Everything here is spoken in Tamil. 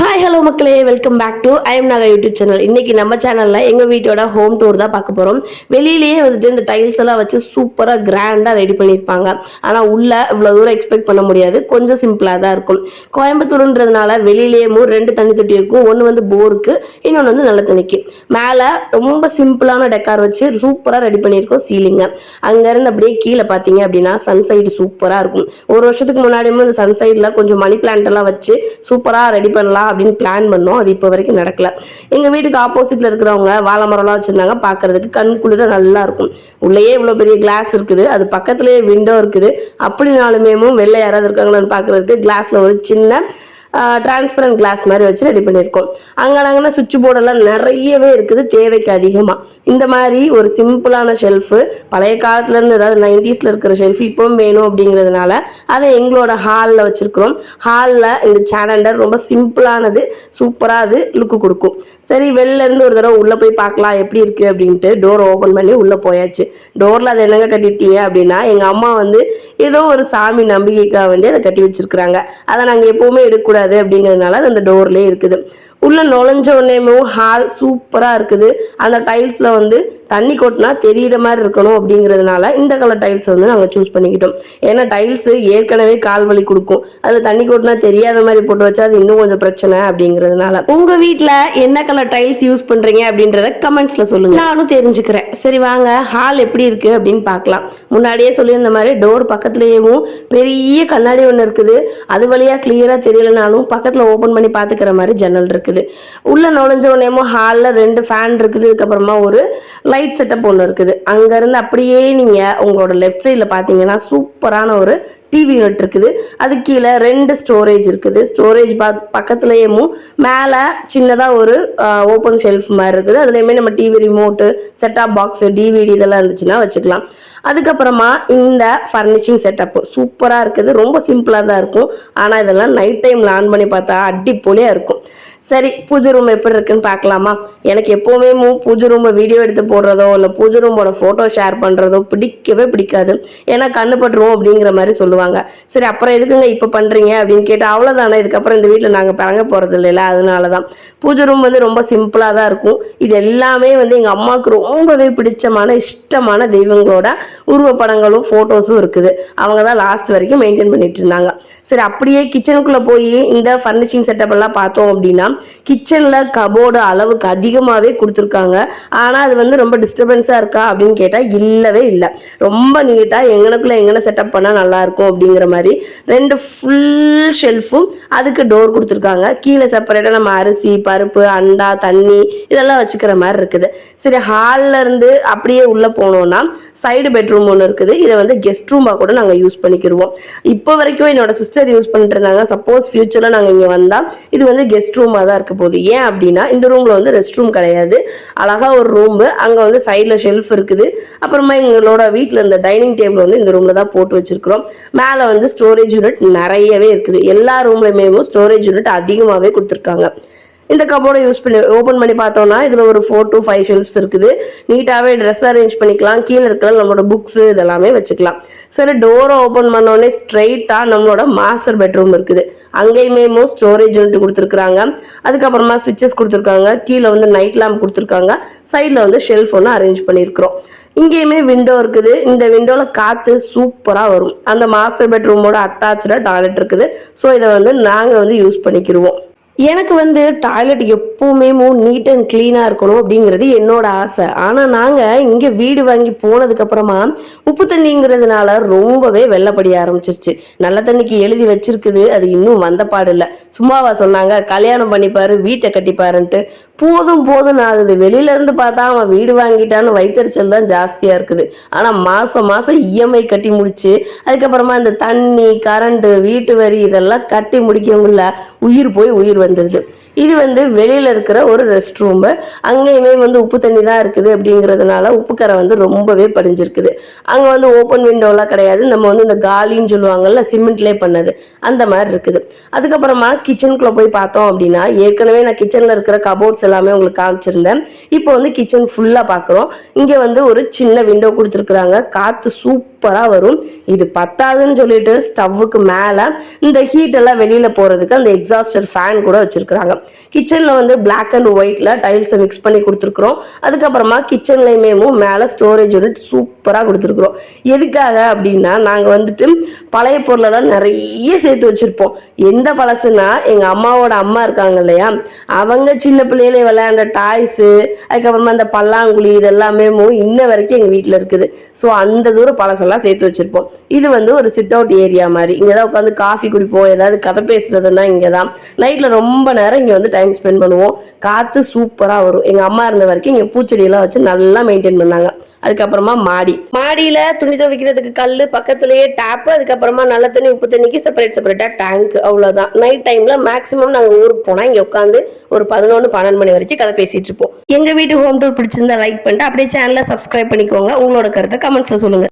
ஹாய் ஹலோ மக்களே, welcome back to I'm Naga YouTube channel. இன்னைக்கு நம்ம சேனல்ல எங்க வீட்டோட ஹோம் டூர் தான் பார்க்க போறோம். வெளியிலேயே வந்துட்டு இந்த டைல்ஸ் எல்லாம் வச்சு சூப்பரா கிராண்டா ரெடி பண்ணியிருப்பாங்க. ஆனா உள்ள இவ்வளவு தூரம் எக்ஸ்பெக்ட் பண்ண முடியாது, கொஞ்சம் சிம்பிளா தான் இருக்கும். கோயம்புத்தூர்ன்றதுனால வெளியிலேயே ரெண்டு தண்ணி தொட்டி இருக்கும். ஒன்று வந்து போருக்கு, இன்னொன்று வந்து நல்ல தண்ணிக்கு. மேலே ரொம்ப சிம்பிளான டெக்கார் வச்சு சூப்பரா ரெடி பண்ணியிருக்கோம் சீலிங்க. அங்க இருந்து அப்படியே கீழே பார்த்தீங்க அப்படின்னா சன்சைடு சூப்பரா இருக்கும். ஒரு வருஷத்துக்கு முன்னாடியுமே இந்த சன்சைட்ல கொஞ்சம் மணி பிளான்ட் எல்லாம் வச்சு சூப்பரா ரெடி பண்ணலாம் அப்படின்னு பிளான் பண்ணோம். அது இப்போ வரைக்கும் நடக்கல. எங்க வீட்டுக்கு ஆப்போசிட்ல இருக்கிறவங்க வாழை மரம்லாம் வச்சிருந்தாங்க. பாக்குறதுக்கு கண் குளிர நல்லா இருக்கும். உள்ளேயே இவ்வளவு பெரிய கிளாஸ் இருக்குது, அது பக்கத்துலயே விண்டோ இருக்குது. அப்படினாலுமே வெளில யாராவது இருக்காங்களான்னு பாக்குறதுக்கு கிளாஸ்ல ஒரு சின்ன டிரான்ஸ்பரண்ட் கிளாஸ் மாதிரி வச்சு ரெடி பண்ணியிருக்கோம். அங்கன சுவிட்ச் போர்டெல்லாம் நிறையவே இருக்குது, தேவைக்கு அதிகமாக. இந்த மாதிரி ஒரு சிம்பிளான ஷெல்ஃபு பழைய காலத்துலேருந்து, அதாவது 90s இருக்கிற ஷெல்ஃப் இப்பவும் வேணும் அப்படிங்கிறதுனால அதை எங்களோட ஹாலில் வச்சுருக்கிறோம். ஹாலில் இந்த சேனண்டர் ரொம்ப சிம்பிளானது, சூப்பராக அது லுக்கு கொடுக்கும். சரி, வெளில இருந்து ஒரு தடவை உள்ளே போய் பார்க்கலாம் எப்படி இருக்குது அப்படின்ட்டு டோர் ஓப்பன் பண்ணி உள்ளே போயாச்சு. டோரில் அதை என்னங்க கட்டியிருக்கீங்க அப்படின்னா, எங்கள் அம்மா வந்து ஏதோ ஒரு சாமி நம்பிக்கைக்காக வேண்டி அதை கட்டி வச்சிருக்கிறாங்க. அதை நாங்கள் எப்போவுமே எடுக்கக்கூடாது அப்படிங்கிறதுனால அது அந்த டோர்லேயே இருக்குது. உள்ள நுழைஞ்ச உடனே ஹால் சூப்பரா இருக்குது. அந்த டைல்ஸ்ல வந்து தண்ணி கொட்டினா தெரியிற மாதிரி இருக்கணும் அப்படிங்கிறதுனால இந்த கலர் டைல்ஸ் வந்து நாங்கள் சூஸ் பண்ணிக்கிட்டோம். ஏன்னா டைல்ஸ் ஏற்கனவே கால் வலி கொடுக்கும், அதில் தண்ணி கொட்டினா தெரியாத மாதிரி போட்டு வச்சா அது இன்னும் கொஞ்சம் பிரச்சனை அப்படிங்கிறதுனால. உங்க வீட்டில் என்ன கலர் டைல்ஸ் யூஸ் பண்றீங்க அப்படின்றத கமெண்ட்ஸ்ல சொல்லுங்க, நானும் தெரிஞ்சுக்கிறேன். சரி வாங்க, ஹால் எப்படி இருக்கு அப்படின்னு பார்க்கலாம். முன்னாடியே சொல்லியிருந்த மாதிரி டோர் பக்கத்துலேயும் பெரிய கண்ணாடி ஒன்று இருக்குது. அது வழியா கிளியரா தெரியலனாலும் பக்கத்தில் ஓப்பன் பண்ணி பார்த்துக்கிற மாதிரி ஜன்னல் இருக்குது. உள்ள நுழைஞ்ச உடனே ஹாலில் 2 ஃபேன் இருக்குது. அதுக்கப்புறமா ஒரு லைட் செட்டப் ஒன்று இருக்குது. அங்கேருந்து அப்படியே நீங்கள் உங்களோட லெஃப்ட் சைடில் பார்த்தீங்கன்னா சூப்பரான ஒரு டிவி யூனிட் இருக்குது. அது கீழே 2 ஸ்டோரேஜ் இருக்குது. ஸ்டோரேஜ் பக்கத்துலேயும் மேலே சின்னதாக ஒரு ஓப்பன் ஷெல்ஃப் மாதிரி இருக்குது. அதுலேயுமே நம்ம TV remote, set top box, DVD இதெல்லாம் இருந்துச்சுன்னா வச்சுக்கலாம். அதுக்கப்புறமா இந்த ஃபர்னிஷிங் செட்டப்பு சூப்பராக இருக்குது. ரொம்ப சிம்பிளாக தான் இருக்கும். ஆனால் இதெல்லாம் நைட் டைமில் ஆன் பண்ணி பார்த்தா அடிப்பொலியாக இருக்கும். சரி, பூஜை ரூம் எப்படி இருக்குன்னு பார்க்கலாமா? எனக்கு எப்போவுமே பூஜை ரூமை வீடியோ எடுத்து போடுறதோ இல்லை பூஜை ரூமோட ஃபோட்டோ ஷேர் பண்ணுறதோ பிடிக்கவே பிடிக்காது. ஏன்னா கண்ணு பட்டுருவோம் அப்படிங்கிற மாதிரி சொல்லுவாங்க. சரி, அப்புறம் எதுக்குங்க இப்போ பண்ணுறீங்க அப்படின்னு கேட்டால் அவ்வளோதானே, இதுக்கப்புறம் இந்த வீட்டில் நாங்கள் பழங்க போகிறது இல்லைல்ல, அதனால தான். பூஜை ரூம் வந்து ரொம்ப சிம்பிளாக தான் இருக்கும். இது எல்லாமே வந்து எங்கள் அம்மாவுக்கு ரொம்பவே பிடிச்சமான இஷ்டமான தெய்வங்களோட உருவப்படங்களும் ஃபோட்டோஸும் இருக்குது. அவங்க தான் லாஸ்ட் வரைக்கும் மெயின்டைன் பண்ணிட்டு இருந்தாங்க. சரி, அப்படியே கிச்சனுக்குள்ளே போய் இந்த ஃபர்னிஷிங் செட்டப் எல்லாம் பார்த்தோம் அப்படின்னா கிச்சன்ல கபோர்டு அளவுக்கு அதிகமாகவே கொடுத்துருக்காங்க. ஆனால் அது வந்து ரொம்ப டிஸ்டர்பன்ஸாக இருக்கா அப்படின்னு கேட்டால் இல்லவே இல்லை. ரொம்ப நீட்டாக எங்கனக்குள்ள எங்கன செட்டப் பண்ணால் நல்லா இருக்கும் அப்படிங்கிற மாதிரி 2 ஃபுல் ஷெல்ஃபும் அதுக்கு டோர் கொடுத்துருக்காங்க. கீழே செப்பரேட்டாக நம்ம அரிசி, பருப்பு, அண்டா, தண்ணி இதெல்லாம் வச்சுக்கிற மாதிரி இருக்குது. சரி, ஹாலில் இருந்து அப்படியே உள்ளே போனோம்னா சைடு பெட்ரூம் ஒன்று இருக்குது. இதை வந்து கெஸ்ட் ரூமாக கூட நாங்கள் யூஸ் பண்ணிக்கிடுவோம். இப்போ வரைக்கும் என்னோட சிஸ்டர் யூஸ் பண்ணிட்டு இருந்தாங்க. சப்போஸ் ஃபியூச்சரில் நாங்கள் இங்கே வந்தால் இது வந்து கெஸ்ட் ரூமாக தான் இருக்க போகுது. ஏன் அப்படின்னா இந்த ரூம்ல வந்து ரெஸ்ட் ரூம் கிடையாது. அழகா ஒரு ரூம், அங்க வந்து சைட்ல ஷெல்ஃப் இருக்குது. அப்புறமா எங்களோட வீட்டில் இந்த டைனிங் டேபிள் வந்து இந்த ரூம்ல தான் போட்டு வச்சிருக்கிறோம். மேலே வந்து ஸ்டோரேஜ் யூனிட் நிறையவே இருக்குது. எல்லா ரூம்லயுமே ஸ்டோரேஜ் யூனிட் அதிகமாகவே கொடுத்துருக்காங்க. இந்த கபோர்டை யூஸ் பண்ணி ஓப்பன் பண்ணி பார்த்தோம்னா இதில் ஒரு 4 to 5 ஷெல்ஃப்ஸ் இருக்குது. நீட்டாகவே ட்ரெஸ் அரேஞ்ச் பண்ணிக்கலாம். கீழே இருக்கிற நம்மளோட புக்ஸு இதெல்லாமே வச்சுக்கலாம். சரி, டோரை ஓப்பன் பண்ணோடனே ஸ்ட்ரைட்டாக நம்மளோட மாஸ்டர் பெட்ரூம் இருக்குது. அங்கேயுமே ஸ்டோரேஜ் யூனிட் கொடுத்துருக்குறாங்க. அதுக்கப்புறமா ஸ்விட்சஸ் கொடுத்துருக்காங்க. கீழே வந்து நைட் லேம்ப் கொடுத்துருக்காங்க. சைடில் வந்து ஷெல்ஃப் ஒன்று அரேஞ்ச் பண்ணியிருக்கிறோம். இங்கேயுமே விண்டோ இருக்குது. இந்த விண்டோவில் காற்று சூப்பராக வரும். அந்த மாஸ்டர் பெட்ரூமோட அட்டாச்சாக டாய்லெட் இருக்குது. ஸோ இதை வந்து நாங்கள் வந்து யூஸ் பண்ணிக்கிடுவோம். எனக்கு வந்து டாய்லெட் எப்பவுமே நீட் அண்ட் கிளீனாக இருக்கணும் அப்படிங்கிறது என்னோட ஆசை. ஆனால் நாங்கள் இங்கே வீடு வாங்கி போனதுக்கு அப்புறமா உப்பு தண்ணிங்கிறதுனால ரொம்பவே வெள்ளப்படிய ஆரம்பிச்சிருச்சு. நல்ல தண்ணிக்கு எழுதி வச்சிருக்குது, அது இன்னும் வந்த பாடு இல்லை. சும்மாவா சொன்னாங்க கல்யாணம் பண்ணிப்பாரு வீட்டை கட்டிப்பாருன்ட்டு? போதும் போதும் ஆகுது. வெளியில இருந்து பார்த்தா அவன் வீடு வாங்கிட்டான்னு வைத்தறிச்சல் தான் ஜாஸ்தியா இருக்குது. ஆனால் மாசம் மாசம் இஎம்ஐ கட்டி முடிச்சு அதுக்கப்புறமா இந்த தண்ணி, கரண்ட், வீட்டு வரி இதெல்லாம் கட்டி முடிக்கவங்கள உயிர் போய் உயிர் வந்துடுது. இது வந்து வெளியில இருக்கிற ஒரு ரெஸ்ட் ரூம். அங்கேயுமே வந்து உப்பு தண்ணி தான் இருக்குது அப்படிங்கிறதுனால உப்புக்கரை வந்து ரொம்பவே படிஞ்சிருக்குது. அங்கே வந்து ஓப்பன் விண்டோலாம் கிடையாது. நம்ம வந்து இந்த காலின்னு சொல்லுவாங்கல்ல, சிமெண்ட்லேயே பண்ணது அந்த மாதிரி இருக்குது. அதுக்கப்புறமா கிச்சனுக்குள்ள போய் பார்த்தோம் அப்படின்னா ஏற்கனவே நான் கிச்சனில் இருக்கிற கபோர்ட்ஸ் எல்லாமே உங்களுக்கு காமிச்சிருந்தேன். இப்போ வந்து கிச்சன் ஃபுல்லாக பார்க்குறோம். இங்கே வந்து ஒரு சின்ன விண்டோ கொடுத்துருக்குறாங்க. காற்று சூப்பர் சூப்பராக வரும். இது பத்தாதுன்னு சொல்லிட்டு ஸ்டவ்வுக்கு மேலே இந்த ஹீட் எல்லாம் வெளியில் போகிறதுக்கு அந்த எக்ஸாஸ்டர் ஃபேன் கூட வச்சுருக்குறாங்க. கிச்சனில் வந்து பிளாக் அண்ட் ஒயிட்டில் டைல்ஸை மிக்ஸ் பண்ணி கொடுத்துருக்குறோம். அதுக்கப்புறமா கிச்சன்லையுமே மேலே ஸ்டோரேஜ் யூனிட் சூப்பராக கொடுத்துருக்குறோம். எதுக்காக அப்படின்னா நாங்கள் வந்துட்டு பழைய பொருளை தான் நிறைய சேர்த்து வச்சுருப்போம். எந்த பழசுனா எங்கள் அம்மாவோட அம்மா இருக்காங்க இல்லையா, அவங்க சின்ன பிள்ளையில விளையாண்ட டாய்ஸு, அதுக்கப்புறமா அந்த பல்லாங்குழி இதெல்லாமே இன்ன வரைக்கும் எங்கள் வீட்டில் இருக்குது. ஸோ அந்த தூரம் பழசெல்லாம் சேர்த்து வச்சுருப்போம். இது வந்து ஒரு சிட் அவுட் ஏரியா மாதிரி. இங்கே தான் உட்காந்து காஃபி குடிப்போம், ஏதாவது கதை பேசுறதுன்னா இங்கே தான். நைட்டில் ரொம்ப நேரம் இங்கே வந்து டைம் ஸ்பெண்ட் பண்ணுவோம். காற்று சூப்பராக வரும். எங்கள் அம்மா இருந்த வரைக்கும் இங்கே பூச்செடியெல்லாம் வச்சு நல்லா மெயின்டைன் பண்ணாங்க. அதுக்கப்புறமா மாடியில் துணி துவைக்கிறதுக்கு கல், பக்கத்துலேயே டேப்பு, அதுக்கப்புறமா நல்ல தண்ணி உப்பு தண்ணிக்கு செப்பரேட்டாக டேங்க். அவ்வளோதான். நைட் டைமில் மேக்ஸிமம் நாங்கள் ஊருக்கு போனால் இங்கே உட்காந்து ஒரு 11-12 மணி வரைக்கும் கதை பேசிகிட்டு இருப்போம். எங்கள் வீட்டு ஹோம் டூர் பிடிச்சிருந்தா லைக் பண்ணிட்டு அப்படியே சேனலை சப்ஸ்கிரைப் பண்ணிக்கோங்க. உங்களோட கருத்தை கமெண்ட்ஸில் சொல்லுங்கள்.